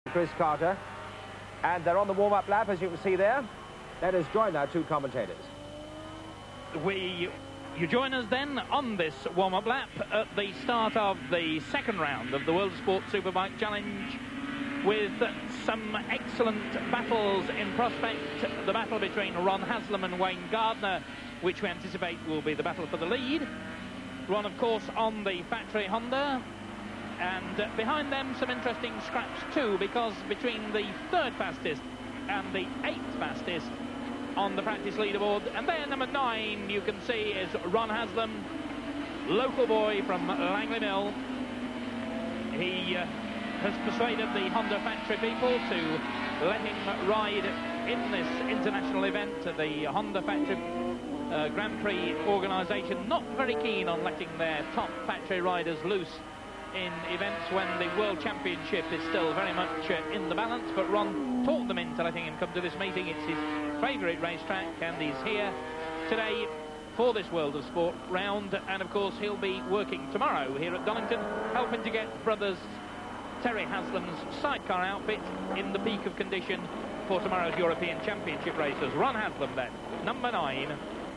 Chris Carter, and they're on the warm-up lap, as you can see there. Let us join our two commentators. You join us then on this warm-up lap at the start of the second round of the World Sport Superbike Challenge, with some excellent battles in prospect. The battle between Ron Haslam and Wayne Gardner, which we anticipate will be the battle for the lead. Ron, of course, on the factory Honda. And behind them, some interesting scraps too, because between the third fastest and the eighth fastest on the practice leaderboard, and there number 9 you can see is Ron Haslam, local boy from Langley Mill. He has persuaded the Honda factory people to let him ride in this international event. The Honda factory Grand Prix organisation not very keen on letting their top factory riders loose in events when the World Championship is still very much in the balance, but Ron talked them into letting him come to this meeting. It's his favourite racetrack, and he's here today for this World of Sport round, and of course he'll be working tomorrow here at Donington, helping to get brothers Terry Haslam's sidecar outfit in the peak of condition for tomorrow's European Championship races. Ron Haslam then, number 9,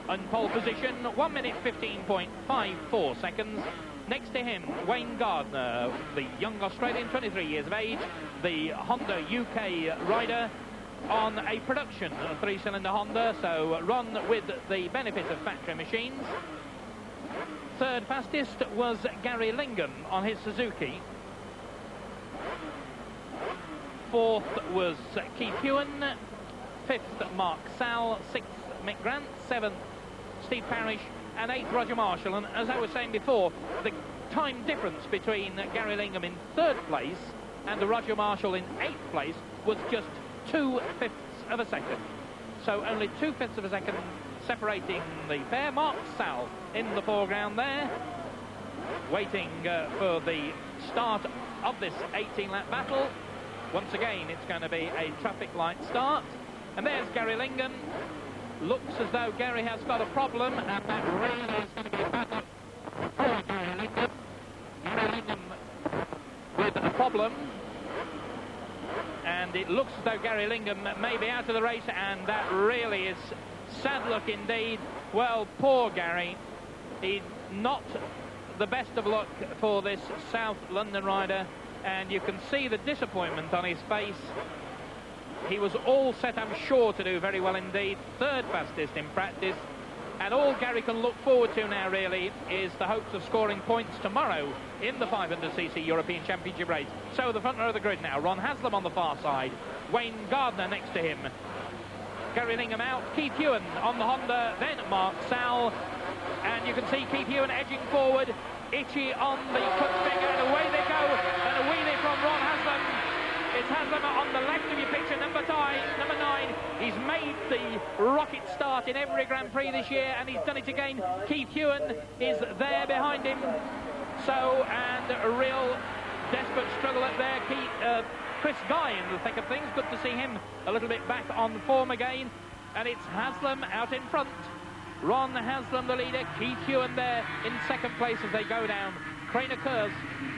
on pole position, 1 minute 15.54 seconds. Next to him, Wayne Gardner, the young Australian, 23 years of age, the Honda UK rider on a production 3-cylinder Honda, so run with the benefit of factory machines. Third fastest was Gary Lingham on his Suzuki. Fourth was Keith Hewen. Fifth, Mark Sal. Sixth, Mick Grant. Seventh, Steve Parrish. And 8th, Roger Marshall. And as I was saying before, the time difference between Gary Lingham in 3rd place and Roger Marshall in 8th place was just 2/5 of a second. So only 2/5 of a second separating the pair. Mark Sal in the foreground there, waiting for the start of this 18-lap battle. Once again, it's going to be a traffic light start. And there's Gary Lingham. Looks as though Gary has got a problem, and that really is going to be a battle for Gary Lingham. Gary Lingham with a problem, and it looks as though Gary Lingham may be out of the race, and that really is sad luck indeed. Well, poor Gary. He's not the best of luck for this South London rider, and you can see the disappointment on his face. He was all set, I'm sure, to do very well indeed. 3rd fastest in practice. And all Gary can look forward to now, really, is the hopes of scoring points tomorrow in the 500cc European Championship race. So the front row of the grid now. Ron Haslam on the far side. Wayne Gardner next to him. Gary Lingham out. Keith Hewen on the Honda. Then Mark Sal. And you can see Keith Hewen edging forward. Itchy on the cut finger. And away they go. And a wheelie from Ron Haslam. It's Haslam on the left of your picture, number 9. He's made the rocket start in every Grand Prix this year, and he's done it again. Keith Hewen is there behind him. So, and a real desperate struggle up there. Chris Guy in the thick of things. Good to see him a little bit back on form again. And it's Haslam out in front. Ron Haslam, the leader. Keith Hewen there in 2nd place as they go down. Crane occurs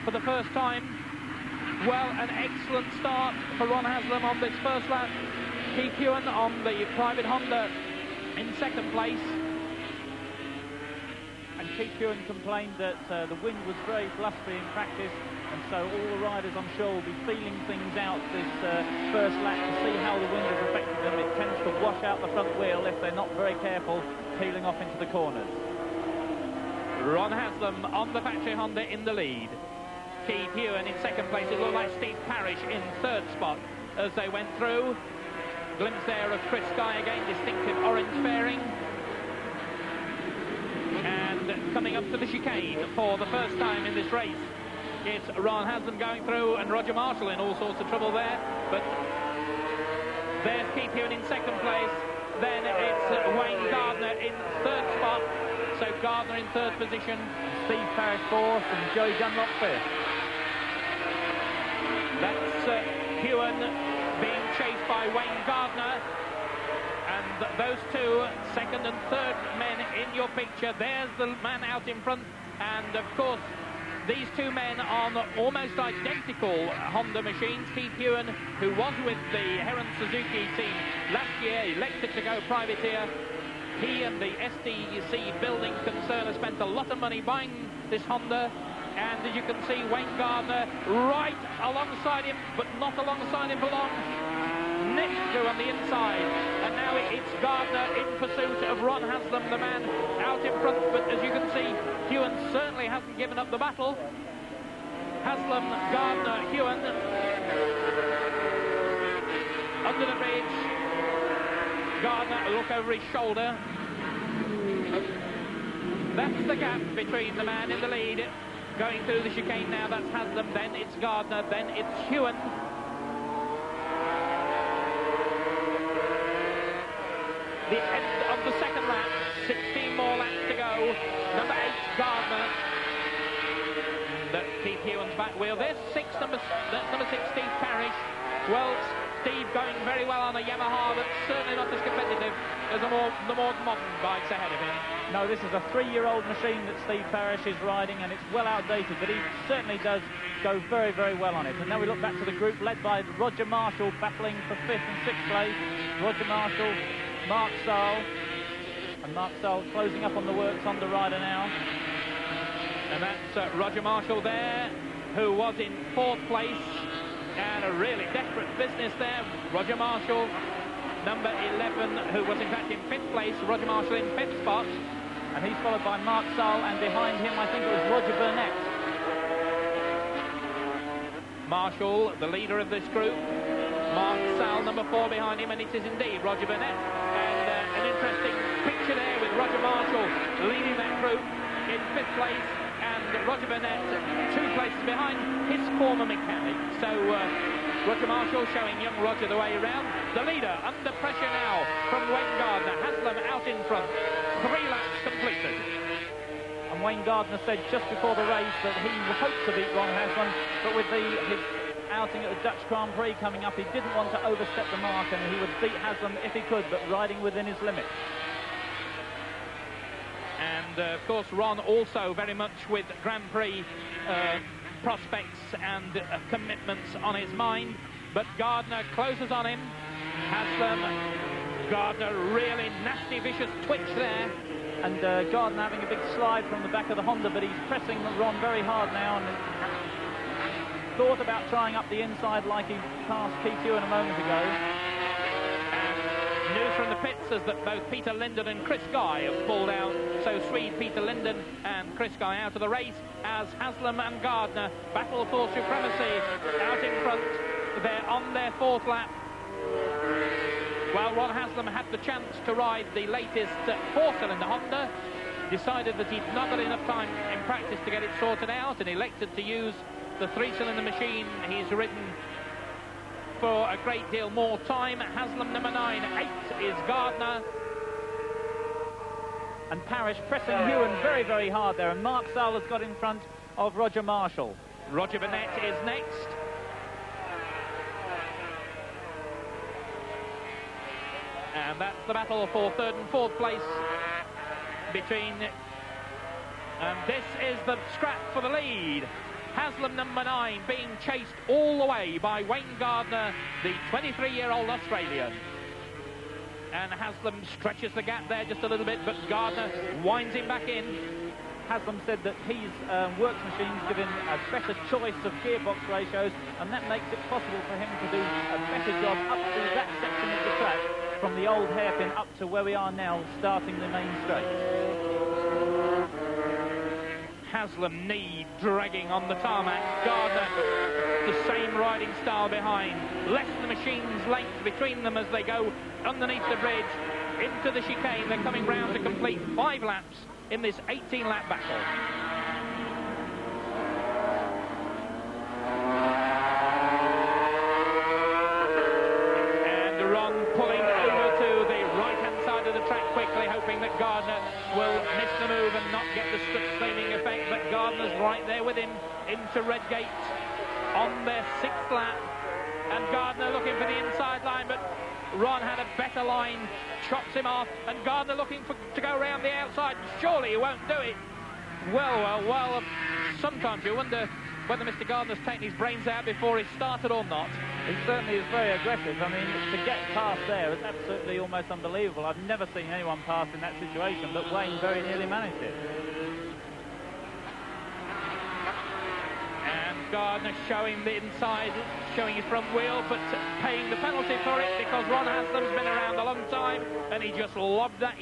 for the first time. Well, an excellent start for Ron Haslam on this first lap. Keith Hewen on the private Honda in 2nd place. And Keith Hewen complained that the wind was very blustery in practice, and so all the riders, I'm sure, will be feeling things out this first lap to see how the wind has affected them. It tends to wash out the front wheel if they're not very careful, peeling off into the corners. Ron Haslam on the factory Honda in the lead. Keith Hewen in 2nd place. It looked like Steve Parrish in 3rd spot as they went through. Glimpse there of Chris Guy again, distinctive orange fairing. And coming up to the chicane for the first time in this race, it's Ron Haslam going through, and Roger Marshall in all sorts of trouble there. But there's Keith Hewen in 2nd place. Then it's Wayne Gardner in 3rd spot. So Gardner in 3rd position. Steve Parrish 4th and Joey Dunlop 5th. That's Hewen being chased by Wayne Gardner. And those two, 2nd and 3rd men in your picture. There's the man out in front. And, of course, these two men on almost identical Honda machines. Keith Ewan, who was with the Heron Suzuki team last year, elected to go privateer. He and the SDC building concern have spent a lot of money buying this Honda. And as you can see, Wayne Gardner right alongside him, but not alongside him for long. Next to on the inside. And now it's Gardner in pursuit of Ron Haslam, the man out in front. But as you can see, Ewan certainly hasn't given up the battle. Haslam, Gardner, Ewan under the bridge. Gardner, a look over his shoulder. That's the gap between the man in the lead. Going through the chicane now, that's Haslam, then it's Gardner, then it's Ewan. The end of the second lap, 16 more laps to go. Number 8, Gardner. Keith Ewan's back wheel. There's number 6, Steve Parrish. Well, Steve going very well on a Yamaha, but certainly not as competitive as the more modern bikes ahead of him. No, this is a 3-year-old machine that Steve Parrish is riding, and it's well outdated, but he certainly does go very, very well on it. And now we look back to the group led by Roger Marshall, battling for 5th and 6th place. Roger Marshall, Mark Saul, and Mark Saul closing up on the works on the rider now. And that's Roger Marshall there, who was in 4th place. And a really desperate business there. Roger Marshall, number 11, who was in fact in 5th place. Roger Marshall in 5th spot. And he's followed by Mark Saul, and behind him, I think it was Roger Burnett. Marshall, the leader of this group. Mark Saul, number 4, behind him, and it is indeed Roger Burnett. And an interesting picture there with Roger Marshall leading that group in 5th place. And Roger Burnett 2 places behind his former mechanic. So Roger Marshall showing young Roger the way around. The leader under pressure now from Wayne Gardner. Haslam out in front. 3 laps completed. And Wayne Gardner said just before the race that he hoped to beat Ron Haslam, but with his outing at the Dutch Grand Prix coming up, he didn't want to overstep the mark, and he would beat Haslam if he could, but riding within his limits. And of course Ron also very much with Grand Prix prospects and commitments on his mind, but Gardner closes on him. Haslam, Gardner, really nasty vicious twitch there, and Gardner having a big slide from the back of the Honda, but he's pressing Ron very hard now, and thought about trying up the inside like he passed Keith Ewan a moment ago. News from the pits is that both Peter Linden and Chris Guy have pulled out. So Swede Peter Linden and Chris Guy out of the race as Haslam and Gardner battle for supremacy out in front. They're on their 4th lap. While Ron Haslam had the chance to ride the latest 4-cylinder Honda, decided that he'd not got enough time in practice to get it sorted out and elected to use the 3-cylinder machine he's ridden for a great deal more time. Haslam number 9, 8 is Gardner. And Parrish pressing Ewan very, very hard there. And Mark Saul has got in front of Roger Marshall. Roger Burnett is next. And that's the battle for 3rd and 4th place between... this is the scrap for the lead. Haslam number 9 being chased all the way by Wayne Gardner, the 23-year-old Australian. And Haslam stretches the gap there just a little bit, but Gardner winds him back in. Haslam said that his works machines give him a better choice of gearbox ratios, and that makes it possible for him to do a better job up through that section of the track from the old hairpin up to where we are now, starting the main straight. Haslam knee dragging on the tarmac. Gardner, the same riding style behind. Less than the machine's length between them as they go underneath the bridge into the chicane. They're coming round to complete 5 laps in this 18-lap battle. And Ron pulling over to the right-hand side of the track quickly, hoping that Gardner will miss the move and not get the streaming effect, but Gardner's right there with him into Redgate on their 6th lap, and Gardner looking for the inside line, but Ron had a better line, chops him off, and Gardner looking to go around the outside. Surely he won't do it. Well, sometimes you wonder whether Mr. Gardner's taken his brains out before he started or not. He certainly is very aggressive. I mean, to get past there is absolutely almost unbelievable. I've never seen anyone pass in that situation, but Wayne very nearly managed it. And Gardner showing the inside, showing his front wheel, but paying the penalty for it because Ron Haslam's been around a long time, and he just lobbed that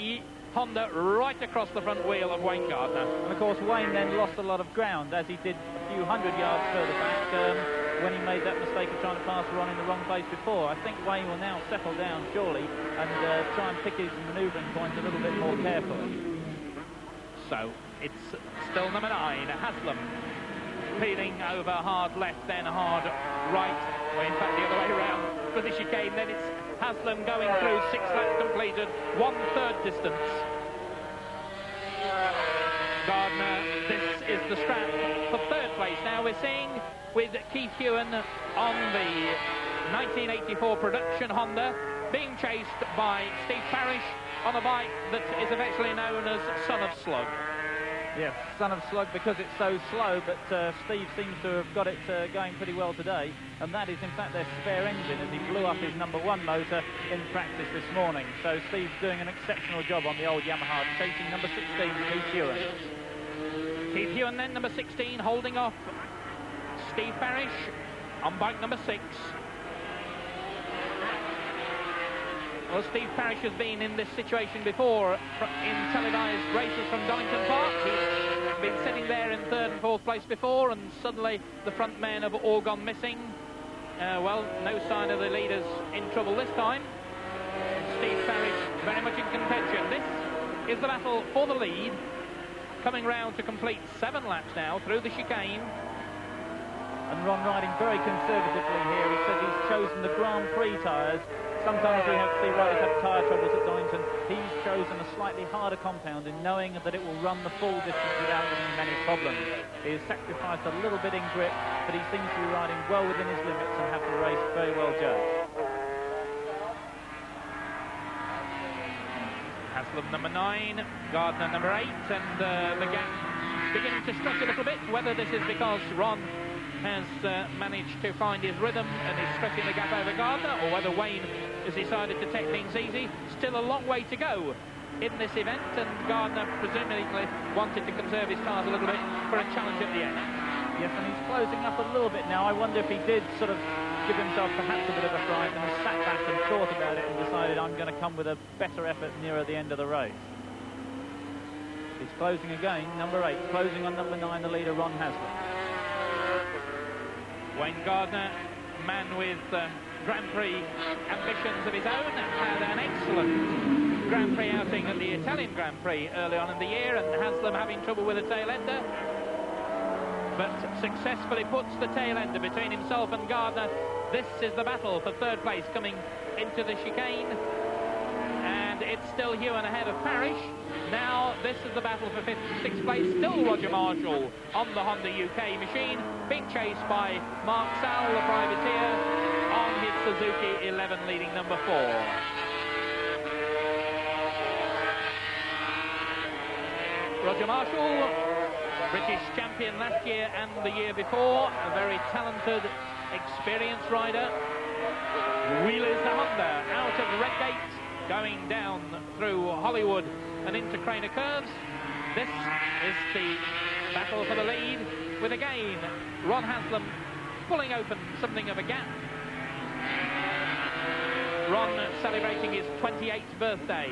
Honda right across the front wheel of Wayne Gardner. And of course Wayne then lost a lot of ground, as he did a few hundred yards further back when he made that mistake of trying to pass Ron in the wrong place before. I think Wayne will now settle down surely and try and pick his manoeuvring points a little bit more carefully. So it's still number 9, Haslam, peeling over hard left, then hard right, well, in fact the other way around for the chicane. Then it's Haslam going through, 6 laps completed, 1/3 distance. Gardner, this is the scrap for 3rd place. Now we're seeing with Keith Hewen on the 1984 production Honda being chased by Steve Parrish on a bike that is affectionately known as Son of Slug. Yes, Son of Slug, because it's so slow, but Steve seems to have got it going pretty well today, and that is in fact their spare engine, as he blew up his number 1 motor in practice this morning. So Steve's doing an exceptional job on the old Yamaha, chasing number 16, Keith Hewen. Keith Hewen then, number 16, holding off Steve Parrish on bike number 6. Well, Steve Parrish has been in this situation before in televised races from Donington Park. He's been sitting there in 3rd and 4th place before, and suddenly the front men have all gone missing. Well, no sign of the leaders in trouble this time. Steve Parrish very much in contention. This is the battle for the lead, coming round to complete 7 laps now through the chicane. And Ron riding very conservatively here. He says he's chosen the Grand Prix tyres. Sometimes we see riders have tyre troubles at Donington. He's chosen a slightly harder compound in knowing that it will run the full distance without giving many problems. He has sacrificed a little bit in grip, but he seems to be riding well within his limits and have the race very well judged. Haslam number 9, Gardner number 8, and the gap beginning to stretch a little bit. Whether this is because Ron has managed to find his rhythm and is stretching the gap over Gardner, or whether Wayne has decided to take things easy. Still a long way to go in this event, and Gardner presumably wanted to conserve his tyres a little bit for a challenge at the end. Yes, and he's closing up a little bit now. I wonder if he did sort of give himself perhaps a bit of a fright and has sat back and thought about it and decided, I'm going to come with a better effort nearer the end of the race. He's closing again, number 8, closing on number 9, the leader, Ron Haslam. Wayne Gardner, man with Grand Prix ambitions of his own, had an excellent Grand Prix outing at the Italian Grand Prix early on in the year, and Haslam having trouble with a tail ender, but successfully puts the tail ender between himself and Gardner. This is the battle for 3rd place coming into the chicane, and it's still Hewen ahead of Parrish. Now this is the battle for 5th and 6th place. Still Roger Marshall on the Honda UK machine, being chased by Mark Sowell, the privateer, on his Suzuki 11 leading number 4. Roger Marshall, British champion last year and the year before, a very talented, experienced rider. Wheelers the Honda out of Redgate, going down through Hollywood and into Craner Curves. This is the battle for the lead, with again Ron Haslam pulling open something of a gap. Ron celebrating his 28th birthday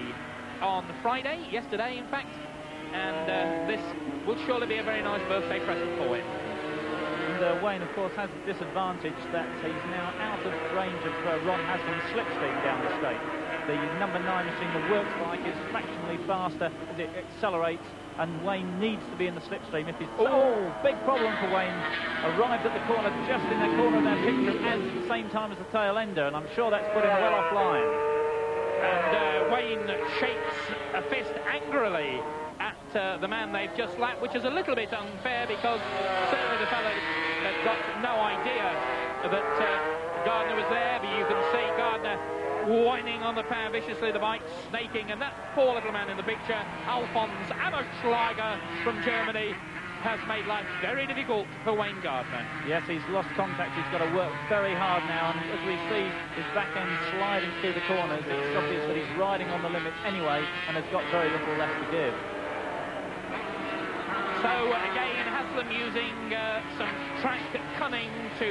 on Friday, yesterday in fact, and this will surely be a very nice birthday present for him. And Wayne, of course, has the disadvantage that he's now out of range of Ron Haslam's slipstream down the straight. The number 9 machine, the works bike, is fractionally faster as it accelerates, and Wayne needs to be in the slipstream. If he's... Oh, big problem for Wayne. Arrived at the corner, just in the corner of that picture, at the same time as the tail ender, and I'm sure that's put him well offline. And Wayne shakes a fist angrily at the man they've just lapped, which is a little bit unfair, because certainly the fellow had got no idea that Gardner was there, but you can see Gardner whining on the power viciously, the bike snaking, and that poor little man in the picture, Alphonse Ammerschlager from Germany, has made life very difficult for Wayne Gardner. Yes, he's lost contact. He's got to work very hard now, and as we see his back end sliding through the corners, it's obvious that he's riding on the limit anyway and has got very little left to give. So again, Haslam using some track cunning to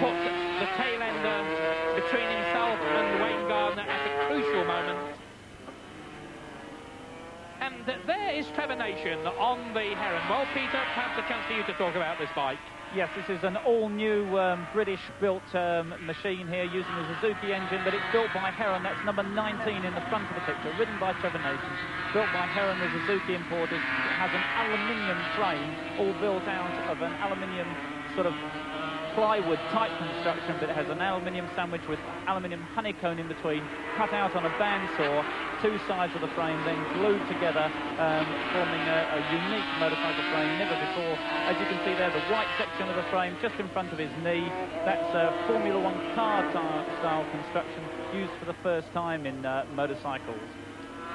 put the tail ender between himself and Wayne Gardner at a crucial moment. And there is Trevor Nation on the Heron. Well, Peter, perhaps a chance for you to talk about this bike. Yes, this is an all-new British-built machine here using a Suzuki engine, but it's built by Heron. That's number 19 in the front of the picture, ridden by Trevor Nation. Built by Heron, the Suzuki importers. It has an aluminium frame, all built out of an aluminium sort of plywood type construction, but it has an aluminium sandwich with aluminium honeycomb in between, cut out on a bandsaw, two sides of the frame, then glued together, forming a unique motorcycle frame, never before. As you can see there, the white section of the frame just in front of his knee, that's a Formula One car style construction used for the first time in motorcycles.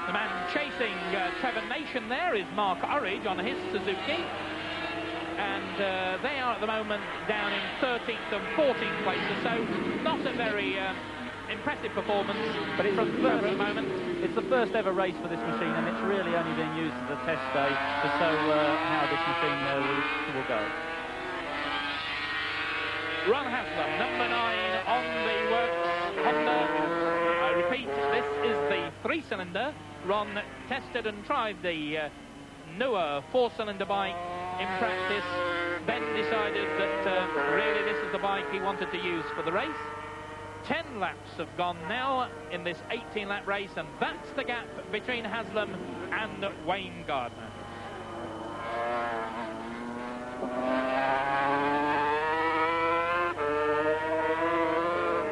The man chasing Trevor Nation there is Mark Urridge on his Suzuki. And they are at the moment down in 13th and 14th places, so not a very impressive performance, but it's from Trevor at the moment. It's the first ever race for this machine, and it's really only being used as a test day to show how this machine will go. Ron Haslam, number 9 on the works Honda. I repeat, this is the 3-cylinder. Ron tested and tried the newer 4-cylinder bike in practice, then decided that really this is the bike he wanted to use for the race. 10 laps have gone now in this 18-lap race, and that's the gap between Haslam and Wayne Gardner.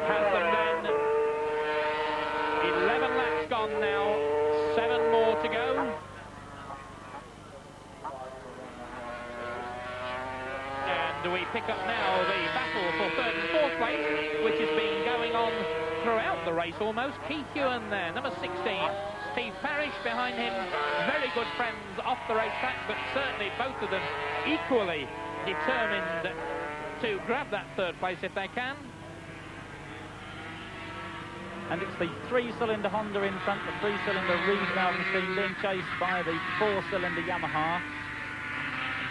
Haslam then, 11 laps gone now, 7 more to go. We pick up now the battle for 3rd and 4th place, which has been going on throughout the race almost. Keith Ewan there, number 16. Steve Parrish behind him. Very good friends off the racetrack, but certainly both of them equally determined to grab that 3rd place if they can. And it's the 3-cylinder Honda in front, the 3-cylinder revalve machine being chased by the 4-cylinder Yamaha.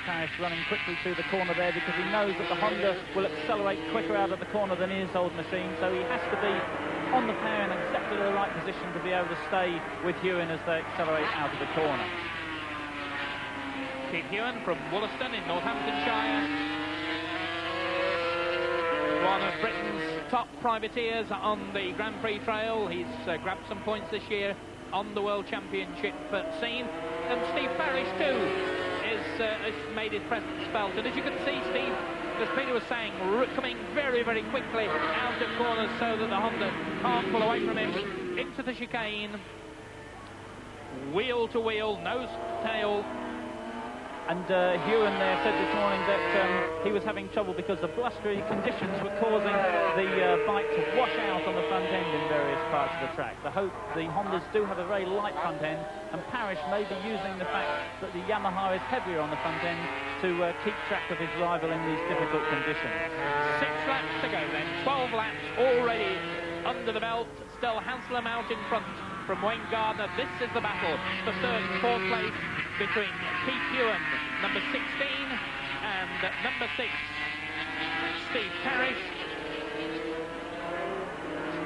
Parrish running quickly through the corner there because he knows that the Honda will accelerate quicker out of the corner than his old machine, so he has to be on the pair in exactly the right position to be able to stay with Ewan as they accelerate out of the corner. Keith Ewan from Wollaston in Northamptonshire. One of Britain's top privateers on the Grand Prix trail. He's grabbed some points this year on the World Championship scene. And Steve Parrish too has made his presence felt, and as you can see, Steve, as Peter was saying, coming very, very quickly out of corners so that the Honda can't pull away from him into the chicane, wheel to wheel, nose to tail. And Ewan there said this morning that he was having trouble because the blustery conditions were causing the bike to wash out on the front end in various parts of the track. The Hondas do have a very light front end, and Parrish may be using the fact that the Yamaha is heavier on the front end to keep track of his rival in these difficult conditions. 6 laps to go then, 12 laps already under the belt, still Haslam out in front from Wayne Gardner. This is the battle for 3rd and 4th place between Keith Ewan, number 16, and number 6, Steve Parrish.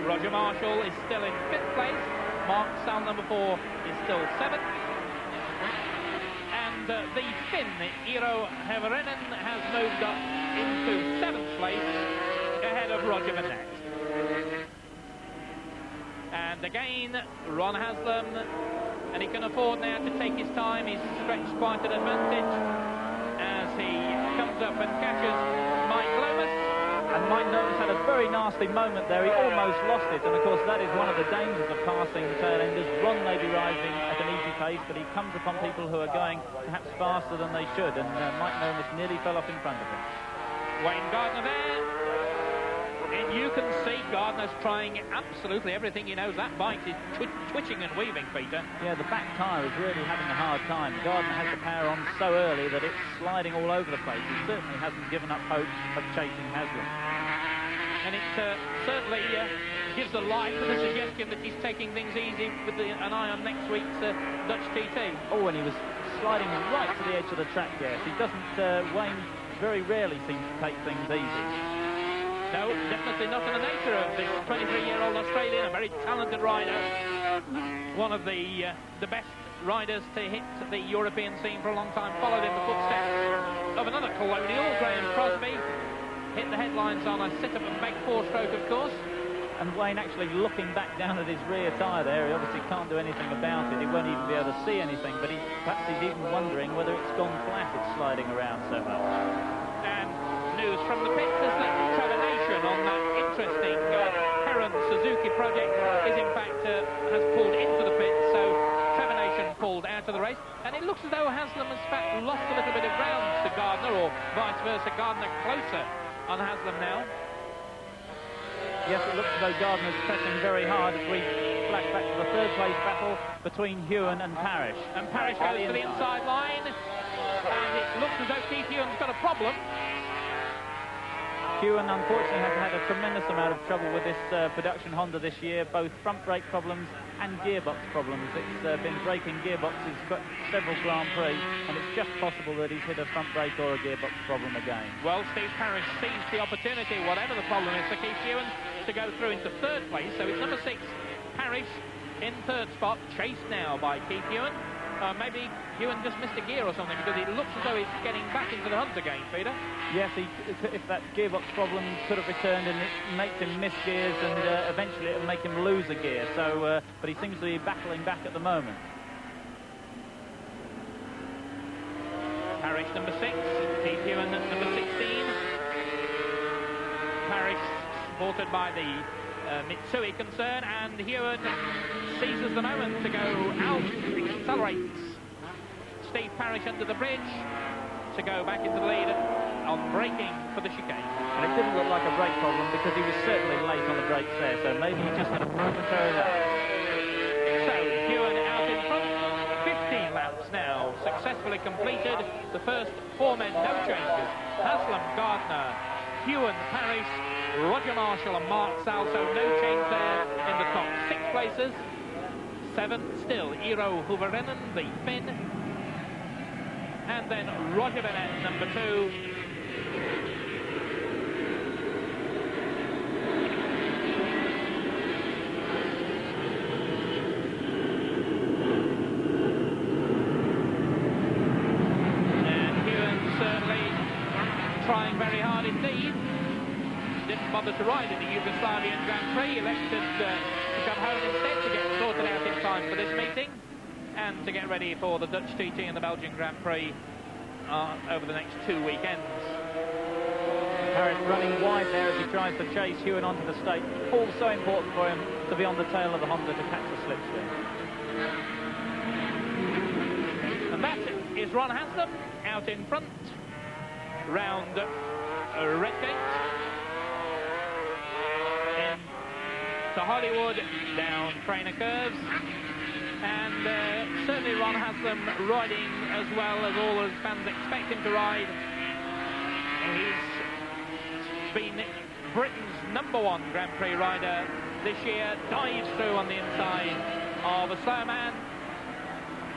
Roger Marshall is still in 5th place. Mark Sal, number 4, is still 7th. And the Finn, Eero Heverinen, has moved up into 7th place ahead of Roger Burnett. And again, Ron Haslam, and he can afford now to take his time. He's stretched quite an advantage as he comes up and catches Mike Lomas. And Mike Lomas had a very nasty moment there. He almost lost it, and of course that is one of the dangers of passing tail enders. Ron may be rising at an easy pace, but he comes upon people who are going perhaps faster than they should, and Mike Lomas nearly fell off in front of him. Wayne Gardner there And you can see Gardner's trying absolutely everything he knows. That bike is twitching and weaving, Peter. Yeah, the back tyre is really having a hard time. Gardner has the power on so early that it's sliding all over the place. He certainly hasn't given up hope of chasing Haslam. And it certainly gives the lie to the suggestion that he's taking things easy with an eye on next week's Dutch TT. Oh, and he was sliding right to the edge of the track, yes. He doesn't, Wayne very rarely seems to take things easy. No, definitely not in the nature of this 23-year-old Australian, a very talented rider. One of the best riders to hit the European scene for a long time, followed in the footsteps of another colonial, Graham Crosby. Hit the headlines on a sit-up and beg four-stroke, of course. And Wayne actually looking back down at his rear tyre there, he obviously can't do anything about it. He won't even be able to see anything, but perhaps he's even wondering whether it's gone flat, it's sliding around so much. And news from the pits is that Trevor Nation on that interesting Heron Suzuki project is in fact has pulled into the pits, so Trevor Nation pulled out of the race. And it looks as though Haslam has in fact lost a little bit of ground to Gardner, or vice versa, Gardner closer on Haslam now. Yes, it looks as though Gardner's pressing very hard as we flash back to the third place battle between Hewen and Parrish. And Parrish goes to the inside line, and it looks as though Keith Hewen's got a problem. Hewen unfortunately has had a tremendous amount of trouble with this production Honda this year, both front brake problems and gearbox problems. It's been breaking gearboxes for several Grand Prix, and it's just possible that he's hit a front brake or a gearbox problem again. Well, Steve Parrish seized the opportunity, whatever the problem is, for Keith Hewen to go through into third place. So it's number 6, Parrish, in third spot, chased now by Keith Hewen. Maybe Hewen just missed a gear or something, because it looks as though he's getting back into the hunt again, Peter. Yes, if that gearbox problem could have returned, and it makes him miss gears, and eventually it'll make him lose a gear. So, but he seems to be battling back at the moment. Parrish number 6, Keith Hewen number 16. Parrish supported by the Mitsui concern, and Hewen seizes the moment to go out, accelerates Steve Parrish under the bridge to go back into the lead on braking for the chicane. And it didn't look like a brake problem, because he was certainly late on the brakes there, so maybe he just had a momentary lapse. So Hewen out in front, 15 laps now successfully completed. The first 4 men, no changes. Haslam, Gardner, Hewen, Parrish, Roger Marshall and Mark Salso, no change there in the top 6 places. 7 still, Eero Huverinen, the Finn. And then Roger Bennett, number 2. And Hewen certainly trying very hard indeed. Didn't bother to ride in the Yugoslavian Grand Prix, elected to come home instead to get sorted out in time for this meeting and to get ready for the Dutch TT and the Belgian Grand Prix over the next 2 weekends. Parrish running wide there as he tries to chase Hewen onto the straight. All so important for him to be on the tail of the Honda to catch the slipstream. And that is Ron Haslam out in front, round Redgate. To Hollywood, down Trainer Curves, and certainly Ron Haslam riding as well as all his fans expect him to ride. He's been Britain's #1 Grand Prix rider this year, dives through on the inside of a slow man.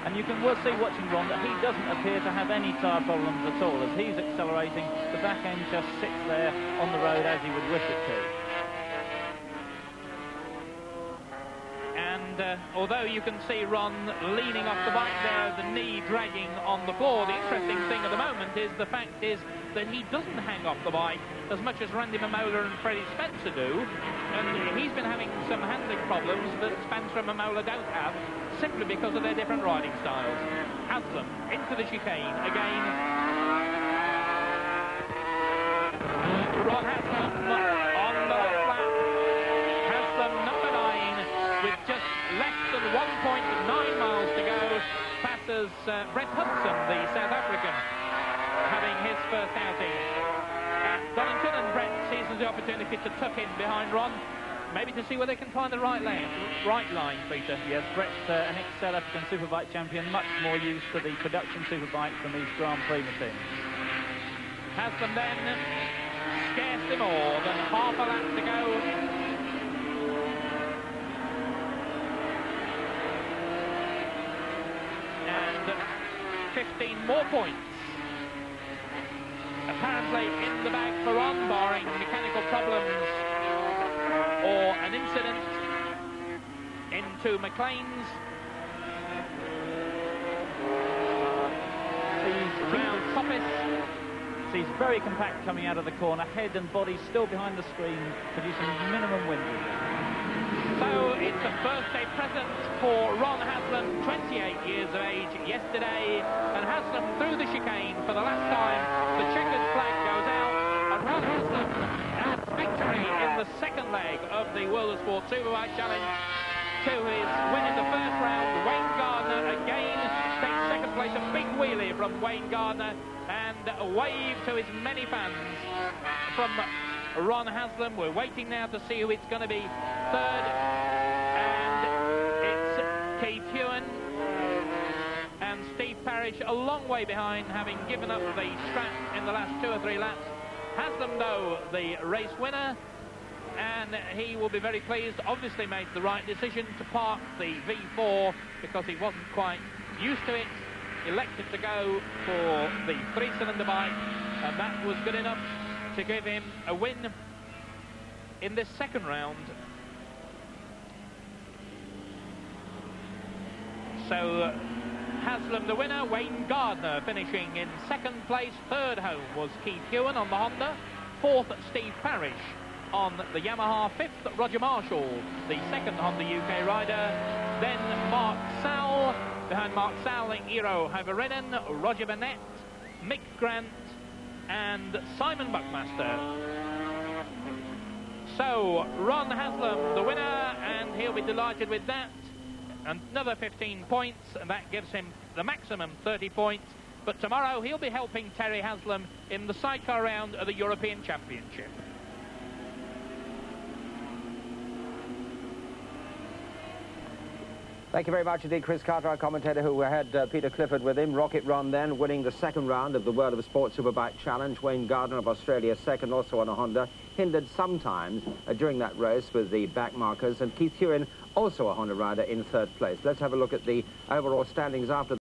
And you can see watching Ron that he doesn't appear to have any tyre problems at all. As he's accelerating, the back end just sits there on the road as he would wish it to. Although you can see Ron leaning off the bike there, the knee dragging on the floor, the interesting thing at the moment is the fact is that he doesn't hang off the bike as much as Randy Mamola and Freddie Spencer do, and he's been having some handling problems that Spencer and Mamola don't have, simply because of their different riding styles. Haslam into the chicane again. Ron Haslam on the flat. Haslam number 9 with just less than 1.9 miles to go, passes Brett Hudson, the South African, having his first outing at Donington, and Brett seasons the opportunity to tuck in behind Ron, maybe to see where they can find the right line, Peter. Yes, Brett's an ex-South African Superbike champion, much more used to the production Superbikes than these Grand Prix machines. Haslam then, scarcely more than half a lap to go. And 15 more points. Apparently in the bag for Ron, barring mechanical problems or an incident into McLean's. Round Coppice. He's very compact coming out of the corner, head and body still behind the screen, producing minimum wind. So it's a birthday present for Ron Haslam, 28 years of age yesterday, and Haslam through the chicane for the last time. The checkered flag goes out, and Ron Haslam adds victory in the second leg of the World of Sport Superbike Challenge to his win in the first round. Wayne Gardner again takes second place, a big wheelie from Wayne Gardner, and a wave to his many fans from Ron Haslam. We're waiting now to see who it's going to be third, and it's Keith Hewen and Steve Parrish a long way behind, having given up the strap in the last 2 or 3 laps. Haslam, though, the race winner, and he will be very pleased. Obviously made the right decision to park the V4 because he wasn't quite used to it. Elected to go for the 3-cylinder bike, and that was good enough to give him a win in this second round. So Haslam the winner, Wayne Gardner finishing in second place. Third home was Keith Hewen on the Honda. Fourth, Steve Parrish on the Yamaha. Fifth, Roger Marshall, the second Honda UK rider. Then Mark Sowell. Behind Mark Sowell, Eero Haverinen, Roger Burnett, Mick Grant, and Simon Buckmaster. So Ron Haslam the winner, and he'll be delighted with that. Another 15 points, and that gives him the maximum 30 points. But tomorrow he'll be helping Terry Haslam in the sidecar round of the European Championship. Thank you very much indeed, Chris Carter, our commentator, who had Peter Clifford with him. Rocket Ron then winning the second round of the World of Sport Superbike Challenge. Wayne Gardner of Australia second, also on a Honda. Hindered sometimes during that race with the back markers. And Keith Hewen, also a Honda rider, in third place. Let's have a look at the overall standings after